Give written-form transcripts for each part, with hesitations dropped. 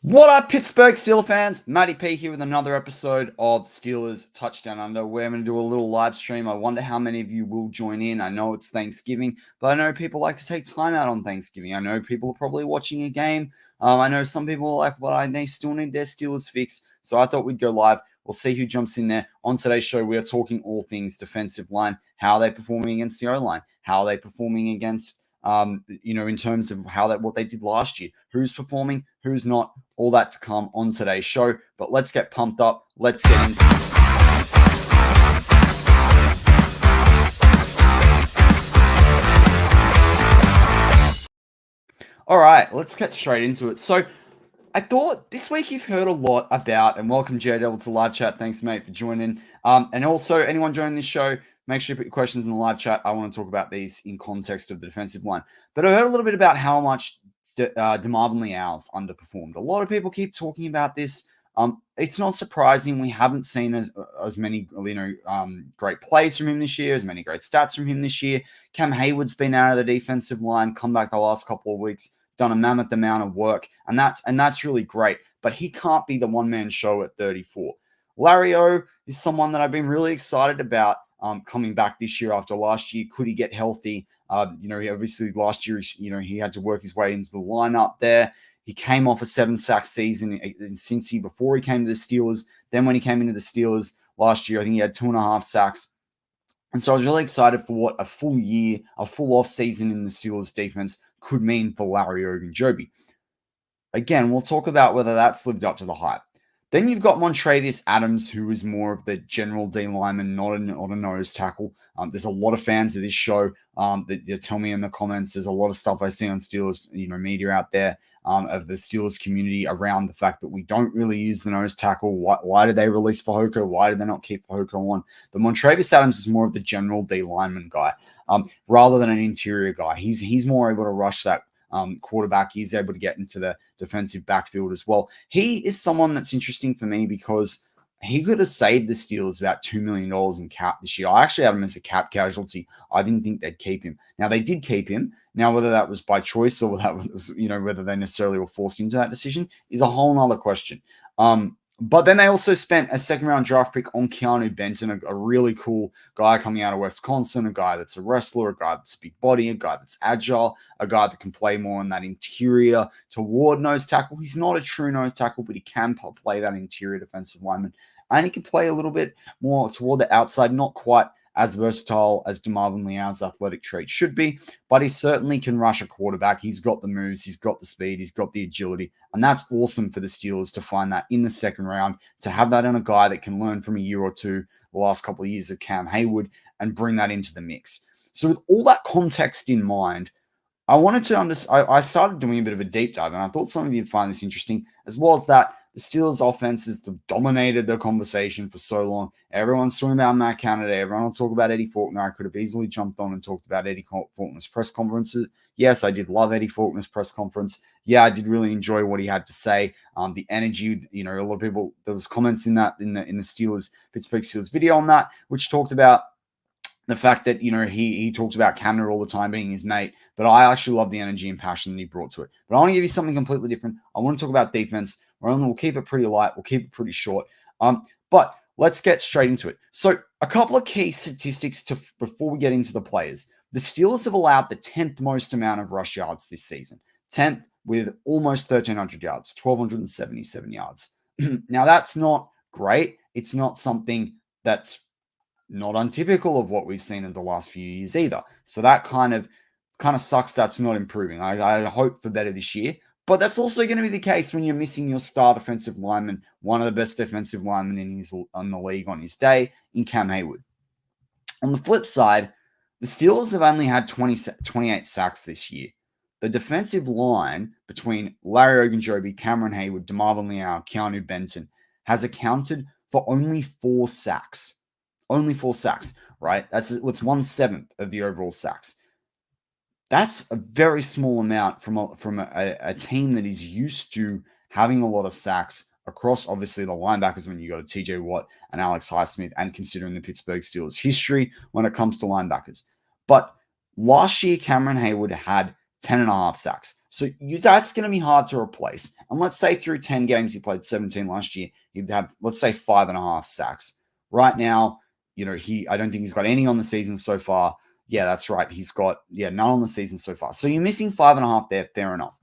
What up, Pittsburgh Steelers fans? Matty P here with another episode of Steelers Touchdown Under. We're going to do a little live stream. I wonder how many of you will join in. I know it's Thanksgiving, but I know people like to take time out on Thanksgiving. I know people are probably watching a game. I know some people are like, well, they still need their Steelers fix. So I thought we'd go live. We'll see who jumps in there. On today's show, we are talking all things defensive line. How are they performing against the O-line? How are they performing against in terms of what they did last year, who's performing, who's not, all that to come on today's show. But let's get pumped up. Let's get into it. All right, let's get straight into it. So I thought this week you've heard a lot about, and welcome J Devil to live chat. Thanks, mate, for joining. And also anyone joining this show, make sure you put your questions in the live chat. I want to talk about these in context of the defensive line. But I heard a little bit about how much DeMarvin Leal's underperformed. A lot of people keep talking about this. It's not surprising. We haven't seen as many great plays from him this year, as many great stats from him this year. Cam Heyward's been out of the defensive line, come back the last couple of weeks, done a mammoth amount of work, and that's really great. But he can't be the one-man show at 34. Larry O is someone that I've been really excited about coming back this year after last year. Could he get healthy? Obviously last year, he had to work his way into the lineup there. He came off a 7-sack season in Cincy before he came to the Steelers. Then when he came into the Steelers last year, I think he had 2.5 sacks. And so I was really excited for what a full year, a full off season in the Steelers defense could mean for Larry Ogunjobi. Again, we'll talk about whether that's lived up to the hype. Then you've got Montravius Adams, who is more of the general D lineman, not a nose tackle. There's a lot of fans of this show that you tell me in the comments. There's a lot of stuff I see on Steelers, media out there of the Steelers community around the fact that we don't really use the nose tackle. Why did they release Fehoko? Why did they not keep Fehoko on? But Montravius Adams is more of the general D lineman guy rather than an interior guy. He's more able to rush that quarterback. He's able to get into the defensive backfield as well. He is someone that's interesting for me because he could have saved the Steelers about $2 million in cap this year. I actually had him as a cap casualty. I didn't think they'd keep him. Now, they did keep him. Now, whether that was by choice or that was, whether they necessarily were forced into that decision is a whole nother question. But then they also spent a second-round draft pick on Keanu Benton, a really cool guy coming out of Wisconsin, a guy that's a wrestler, a guy that's big body, a guy that's agile, a guy that can play more on that interior toward nose tackle. He's not a true nose tackle, but he can play that interior defensive lineman. And he can play a little bit more toward the outside, not quite as versatile as DeMarvin Leal's athletic trait should be, but he certainly can rush a quarterback. He's got the moves, he's got the speed, he's got the agility, and that's awesome for the Steelers to find that in the second round, to have that on a guy that can learn from a year or two, the last couple of years of Cam Heyward, and bring that into the mix. So with all that context in mind, I wanted to I started doing a bit of a deep dive, and I thought some of you'd find this interesting, as well as that the Steelers' offenses dominated the conversation for so long. Everyone's talking about Matt Canada. Everyone will talk about Eddie Faulkner. I could have easily jumped on and talked about Eddie Faulkner's press conferences. Yes, I did love Eddie Faulkner's press conference. Yeah, I did really enjoy what he had to say. The energy, a lot of people, there was comments in the Steelers, Pittsburgh Steelers video on that, which talked about the fact that, he talks about Canada all the time being his mate, but I actually love the energy and passion that he brought to it. But I want to give you something completely different. I want to talk about defense. We'll keep it pretty light. We'll keep it pretty short. But let's get straight into it. So a couple of key statistics before we get into the players. The Steelers have allowed the 10th most amount of rush yards this season. 10th with almost 1,300 yards, 1,277 yards. Now, that's not great. It's not something that's not untypical of what we've seen in the last few years either. So that kind of sucks that's not improving. I hope for better this year. But that's also going to be the case when you're missing your star defensive lineman, one of the best defensive linemen in the league on his day, in Cam Heyward. On the flip side, the Steelers have only had 28 sacks this year. The defensive line between Larry Ogunjobi, Cameron Heyward, DeMarvin Leal, Keanu Benton has accounted for only 4 sacks. Only 4 sacks, right? That's 1/7 of the overall sacks. That's a very small amount from a team that is used to having a lot of sacks across, obviously, the linebackers when you got a TJ Watt and Alex Highsmith, and considering the Pittsburgh Steelers' history when it comes to linebackers. But last year, Cameron Heyward had 10.5 sacks. That's going to be hard to replace. And let's say through 10 games, he played 17 last year, he'd have, let's say, 5.5 sacks. Right now, I don't think he's got any on the season so far. Yeah, that's right. He's got, none on the season so far. So you're missing 5.5 there, fair enough.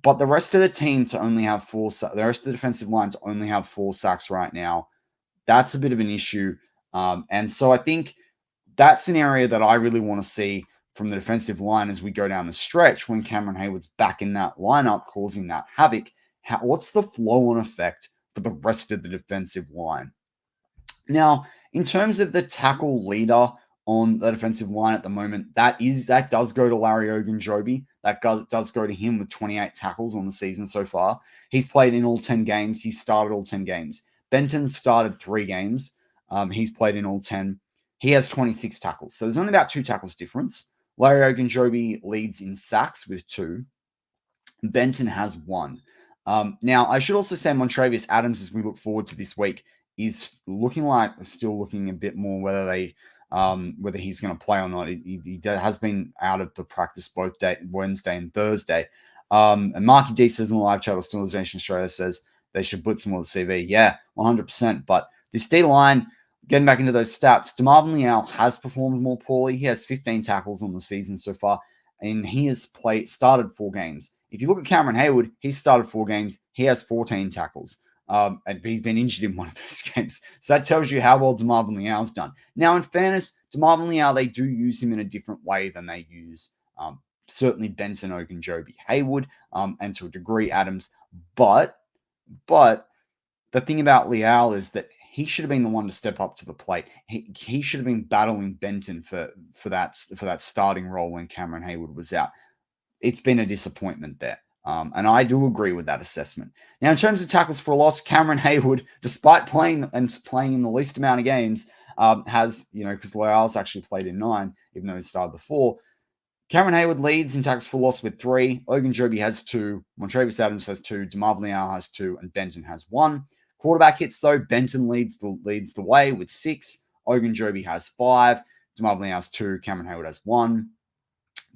But the rest of the team to only have the rest of the defensive line to only have 4 sacks right now, that's a bit of an issue. And so I think that's an area that I really want to see from the defensive line as we go down the stretch when Cameron Heyward's back in that lineup causing that havoc. What's the flow-on effect for the rest of the defensive line? Now, in terms of the tackle leader on the defensive line at the moment, that does go to Larry Ogunjobi. That does go to him with 28 tackles on the season so far. He's played in all 10 games. He started all 10 games. Benton started 3 games. He's played in all 10. He has 26 tackles. So there's only about 2 tackles difference. Larry Ogunjobi leads in sacks with 2. Benton has 1. Now, I should also say Montravius Adams, as we look forward to this week, is still looking a bit more whether he's going to play or not. He has been out of the practice both Wednesday and Thursday. And Marky D says in the live chat, or Still Nation Australia says they should blitz more the CV. Yeah, 100%. But this D line, getting back into those stats, DeMarvin Leal has performed more poorly. He has 15 tackles on the season so far, and he has started 4 games. If you look at Cameron Heyward, he's started 4 games. He has 14 tackles. And he's been injured in one of those games. So that tells you how well DeMarvin Leal's done. Now, in fairness, DeMarvin Leal, they do use him in a different way than they use certainly Benton, Ogunjobi, Heyward, and to a degree Adams. But the thing about Leal is that he should have been the one to step up to the plate. He should have been battling Benton for that starting role when Cameron Heyward was out. It's been a disappointment there. And I do agree with that assessment. Now, in terms of tackles for a loss, Cameron Heyward, despite playing in the least amount of games, has, because Leal's actually played in 9, even though he started the 4. Cameron Heyward leads in tackles for loss with 3. Ogunjobi has 2. Montravius Adams has 2. DeMarvin Leal has 2. And Benton has 1. Quarterback hits, though, Benton leads the way with 6. Ogunjobi has 5. DeMarvin Leal has 2. Cameron Heyward has 1.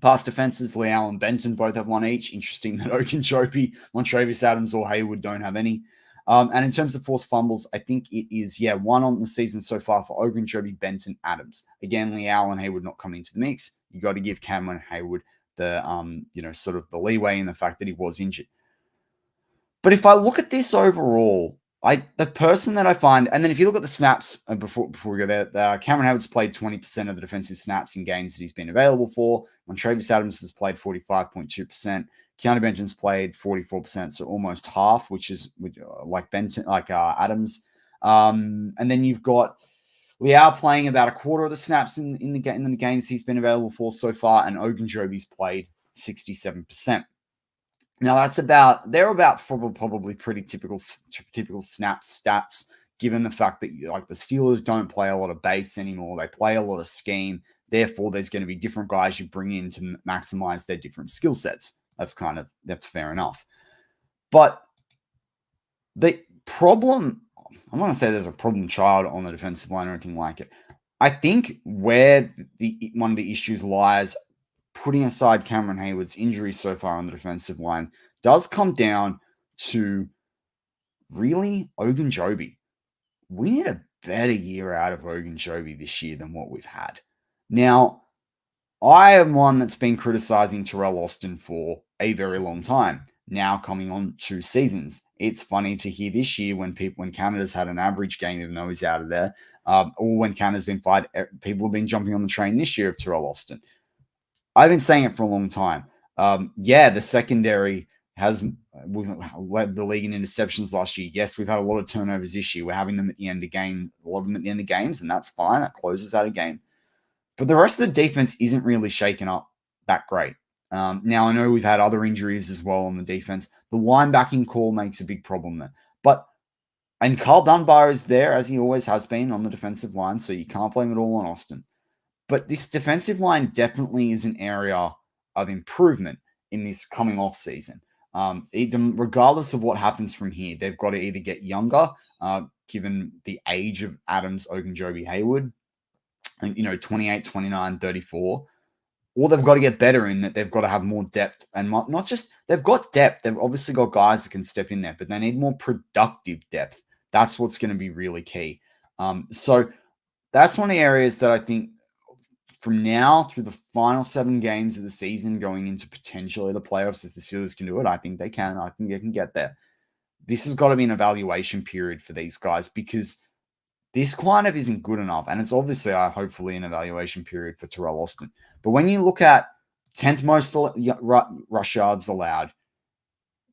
Pass defenses, Leal and Benton both have 1 each. Interesting that Ogunjobi, Montravius Adams, or Heyward don't have any. And in terms of forced fumbles, I think it is, 1 on the season so far for Ogunjobi, Benton, Adams. Again, Leal and Heyward not coming into the mix. You got to give Cameron Heyward the, sort of the leeway in the fact that he was injured. But if I look at this overall, the person that I find, and then if you look at the snaps before we go there, Cameron Heyward's played 20% of the defensive snaps in games that he's been available for. Montravius Adams has played 45.2%. Keanu Benton's played 44%, so almost half, which is like Benton, Adams. And then you've got Leal playing about a quarter of the snaps in the games he's been available for so far, and Ogunjobi's played 67%. Now they're about probably pretty typical snap stats, given the fact that the Steelers don't play a lot of base anymore. They play a lot of scheme. Therefore, there's going to be different guys you bring in to maximize their different skill sets. That's fair enough. But the problem, I'm not going to say there's a problem child on the defensive line or anything like it. I think where one of the issues lies, putting aside Cameron Heyward's injuries so far on the defensive line, does come down to really Ogunjobi. We need a better year out of Ogunjobi this year than what we've had. Now, I am one that's been criticizing Terrell Austin for a very long time, now coming on 2 seasons. It's funny to hear this year when Canada's had an average game, even though he's out of there, or when Canada's been fired, people have been jumping on the train this year of Terrell Austin. I've been saying it for a long time. The secondary we've led the league in interceptions last year. Yes, we've had a lot of turnovers this year. We're having them at the end of games, a lot of them at the end of games, and that's fine. That closes out a game. But the rest of the defense isn't really shaken up that great. Now, I know we've had other injuries as well on the defense. The linebacking call makes a big problem there. And Carl Dunbar is there, as he always has been, on the defensive line, so you can't blame it all on Austin. But this defensive line definitely is an area of improvement in this coming off season. Regardless of what happens from here, they've got to either get younger, given the age of Adams, Ogunjobi, Heyward, and 28, 29, 34, or they've got to get better in that they've got to have more depth and not just they've got depth. They've obviously got guys that can step in there, but they need more productive depth. That's what's going to be really key. So that's one of the areas that I think from now through the final 7 games of the season going into potentially the playoffs, if the Steelers can do it, I think they can. I think they can get there. This has got to be an evaluation period for these guys because this kind of isn't good enough. And it's obviously, hopefully, an evaluation period for Terrell Austin. But when you look at 10th most rush yards allowed,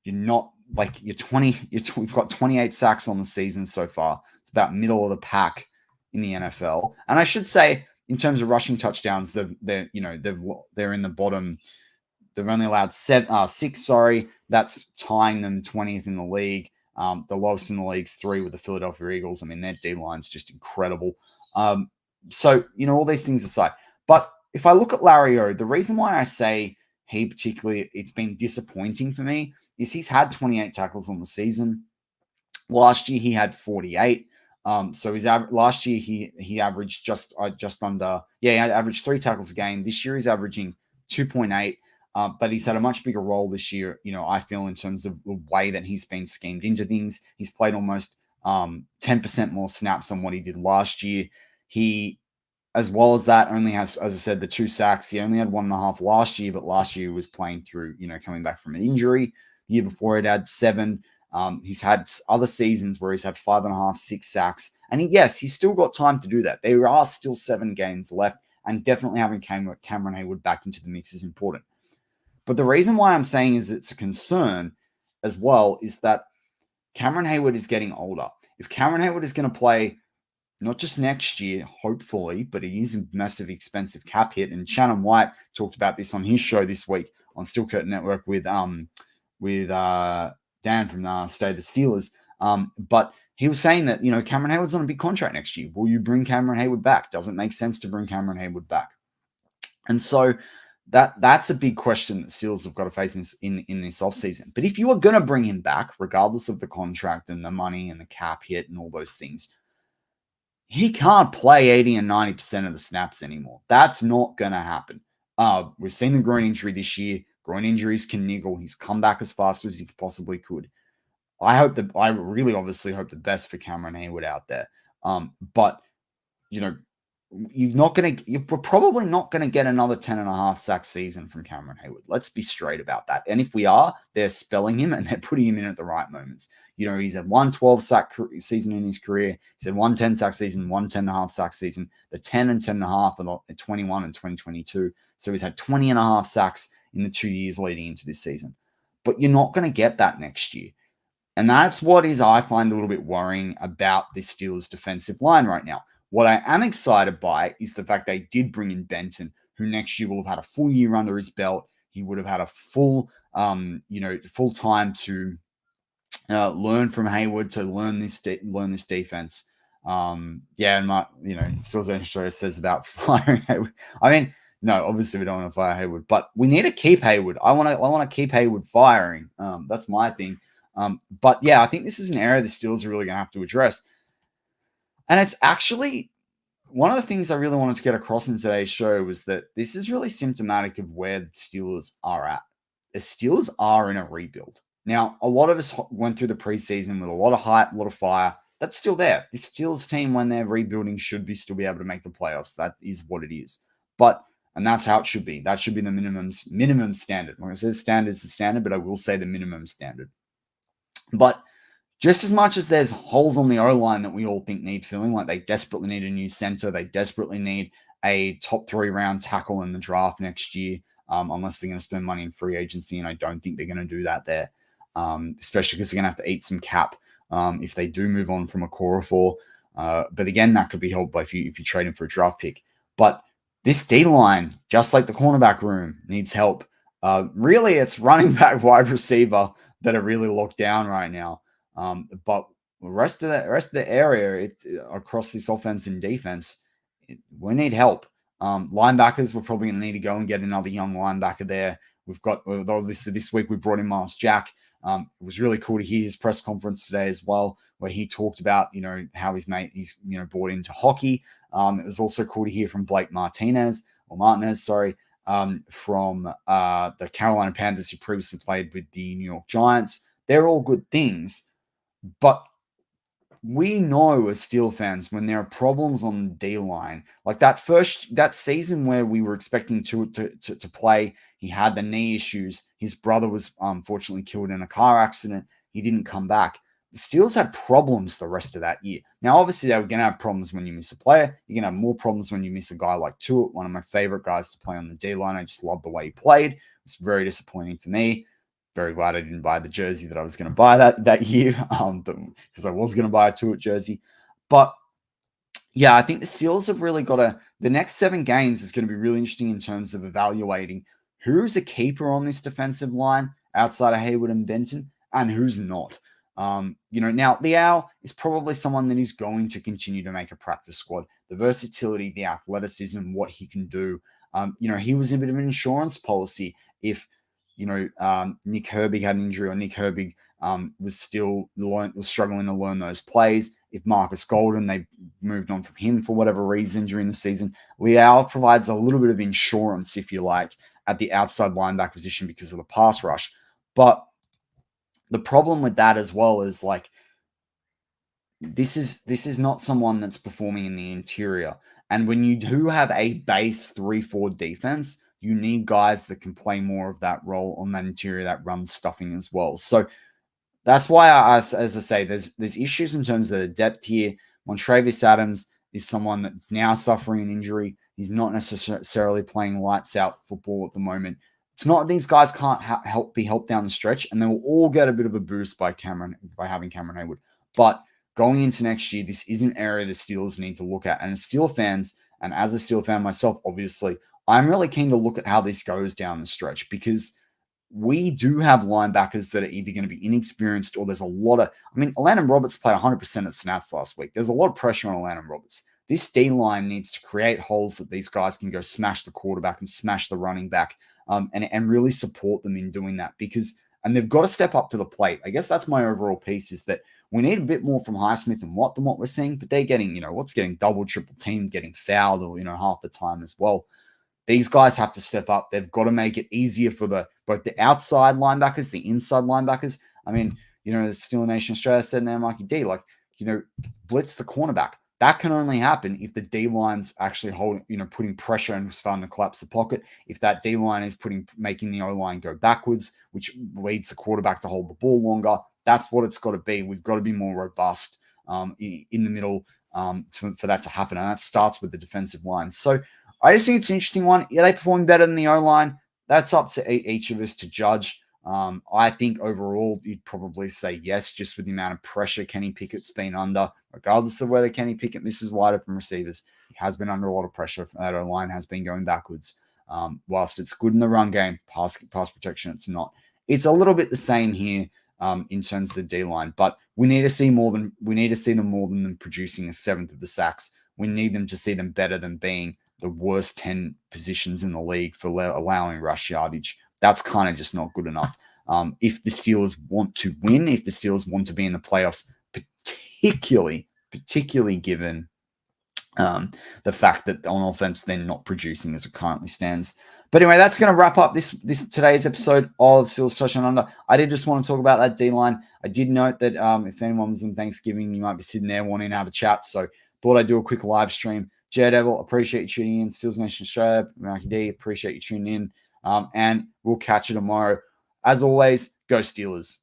you're not like we've got 28 sacks on the season so far. It's about middle of the pack in the NFL. And I should say, in terms of rushing touchdowns, they're in the bottom. They've only allowed 6. Sorry, that's tying them 20th in the league. The lowest in the league's 3 with the Philadelphia Eagles. I mean, their D line's just incredible. So all these things aside, but if I look at Larry O, the reason why I say he particularly it's been disappointing for me is he's had 28 tackles on the season. Last year he had 48. So his last year he averaged just under he averaged 3 tackles a game. This year he's averaging 2.8. But he's had a much bigger role this year, I feel, in terms of the way that he's been schemed into things. He's played almost 10% more snaps than what he did last year. He, as well as that, only has, as I said, the 2 sacks. He only had 1.5 last year, but last year he was playing through, coming back from an injury. The year before it had 7. He's had other seasons where he's had 5.5, 6 sacks. And he's still got time to do that. There are still 7 games left, and definitely having Cameron Heyward back into the mix is important. But the reason why I'm saying is it's a concern as well is that Cameron Heyward is getting older. If Cameron Heyward is going to play not just next year, hopefully, but he is a massive expensive cap hit. And Shannon White talked about this on his show this week on Steel Curtain Network with Dan from the State of the Steelers. But he was saying that, Cameron Heyward's on a big contract next year. Will you bring Cameron Heyward back? Does it make sense to bring Cameron Heyward back? And so that's a big question that Steelers have got to face in this offseason. But if you are going to bring him back, regardless of the contract and the money and the cap hit and all those things, he can't play 80 and 90% of the snaps anymore. That's not going to happen. We've seen the groin injury this year. Groin injuries can niggle. He's come back as fast as he possibly could. I really obviously hope the best for Cameron Heyward out there. But, you're probably not going to get another 10.5 sack season from Cameron Heyward. Let's be straight about that. And if we are, they're spelling him and they're putting him in at the right moments. He's had 1 12 sack season in his career. He's had 1 10 sack season, 1 10.5 sack season. The 10 and 10.5 are 21 and 2022. So he's had 20.5 sacks in the 2 years leading into this season. But you're not going to get that next year. And that's what I find a little bit worrying about this Steelers defensive line right now. What I am excited by is the fact they did bring in Benton, who next year will have had a full year under his belt. He would have had a full time to learn from Heyward, to learn this defense. And my, Steelers says about firing Heyward. I mean, no, obviously we don't want to fire Heyward, but we need to keep Heyward. I want to keep Heyward firing. That's my thing. But yeah, I think this is an area the Steelers are really going to have to address. And it's actually one of the things I really wanted to get across in today's show was that this is really symptomatic of where the Steelers are at. The Steelers are in a rebuild. Now, a lot of us went through the preseason with a lot of hype, a lot of fire. That's still there. The Steelers team, when they're rebuilding, should still be able to make the playoffs. That is what it is. And that's how it should be. That should be the minimum standard. Like I said, standard is the standard, but I will say the minimum standard. But just as much as there's holes on the O-line that we all think need filling, like they desperately need a new center, they desperately need a top 3 round tackle in the draft next year, unless they're going to spend money in free agency, and I don't think they're going to do that there, especially because they're going to have to eat some cap if they do move on from a core of 4. But again, that could be helped by if you trade him for a draft pick. But this D-line, just like the cornerback room, needs help. Really, it's running back, wide receiver that are really locked down right now. But the rest of the area across this offense and defense, we need help. Linebackers, we're probably going to need to go and get another young linebacker there. We've got, obviously this week we brought in Miles Jack. It was really cool to hear his press conference today as well, where he talked about, how he's brought into hockey. It was also cool to hear from Blake Martinez, from the Carolina Panthers, who previously played with the New York Giants. They're all good things, but we know as Steel fans when there are problems on the D line, like that season where we were expecting to play, he had the knee issues. His brother was unfortunately killed in a car accident. He didn't come back. The Steelers had problems the rest of that year. Now, obviously, they were going to have problems when you miss a player. You're going to have more problems when you miss a guy like Tua, one of my favorite guys to play on the D line. I just love the way he played. It's very disappointing for me. Very glad I didn't buy the jersey that I was going to buy that year, but because I was going to buy a Tua jersey. But yeah, I think the Steelers have really got the next 7 games is going to be really interesting in terms of evaluating who's a keeper on this defensive line outside of Heyward and Benton and who's not. Now Liao is probably someone that is going to continue to make a practice squad. The versatility, the athleticism, what he can do. He was a bit of an insurance policy if Nick Herbig had an injury or Nick Herbig was struggling to learn those plays. If Marcus Golden, they moved on from him for whatever reason during the season, Liao provides a little bit of insurance, if you like, at the outside linebacker position because of the pass rush. But the problem with that as well is like this is not someone that's performing in the interior. And when you do have a base 3-4 defense, you need guys that can play more of that role on that interior, that run stuffing as well. So that's why, as I say, there's issues in terms of the depth here. Montravius Adams is someone that's now suffering an injury. He's not necessarily playing lights out football at the moment. It's not these guys can't be helped down the stretch, and they will all get a bit of a boost by having Cameron Heyward. But going into next year, this is an area the Steelers need to look at. And as Steel fans, and as a Steel fan myself, obviously, I'm really keen to look at how this goes down the stretch because we do have linebackers that are either going to be inexperienced or there's a lot of, Alandon Roberts played 100% of snaps last week. There's a lot of pressure on Alandon Roberts. This D-line needs to create holes that these guys can go smash the quarterback and smash the running back and really support them in doing that and they've got to step up to the plate. I guess that's my overall piece is that we need a bit more from Highsmith and Watt than what we're seeing, but they're getting, Watt's getting double, triple teamed, getting fouled or, half the time as well. These guys have to step up. They've got to make it easier for both the outside linebackers, the inside linebackers. The Steel Nation Australia said now, Mikey D, blitz the cornerback. That can only happen if the D line's actually putting pressure and starting to collapse the pocket. If that D line is making the O line go backwards, which leads the quarterback to hold the ball longer. That's what it's got to be. We've got to be more robust in the middle for that to happen, and that starts with the defensive line. So I just think it's an interesting one. Yeah, they perform better than the O-line. That's up to each of us to judge. I think overall, you'd probably say yes, just with the amount of pressure Kenny Pickett's been under, regardless of whether Kenny Pickett misses wide open receivers. He has been under a lot of pressure. That O-line has been going backwards. Whilst it's good in the run game, pass protection, it's not. It's a little bit the same here in terms of the D-line, but we need to see them more than them producing a 7th of the sacks. We need them to see them better than being the worst 10 positions in the league for allowing rush yardage. That's kind of just not good enough. If the Steelers want to win, if the Steelers want to be in the playoffs, particularly given the fact that on offense they're not producing as it currently stands. But anyway, that's going to wrap up this today's episode of Steelers Touch on Under. I did just want to talk about that D-line. I did note that if anyone was on Thanksgiving, you might be sitting there wanting to have a chat. So thought I'd do a quick live stream. Daredevil, appreciate you tuning in. Steelers Nation Australia, Mikey D, appreciate you tuning in. And we'll catch you tomorrow. As always, go Steelers.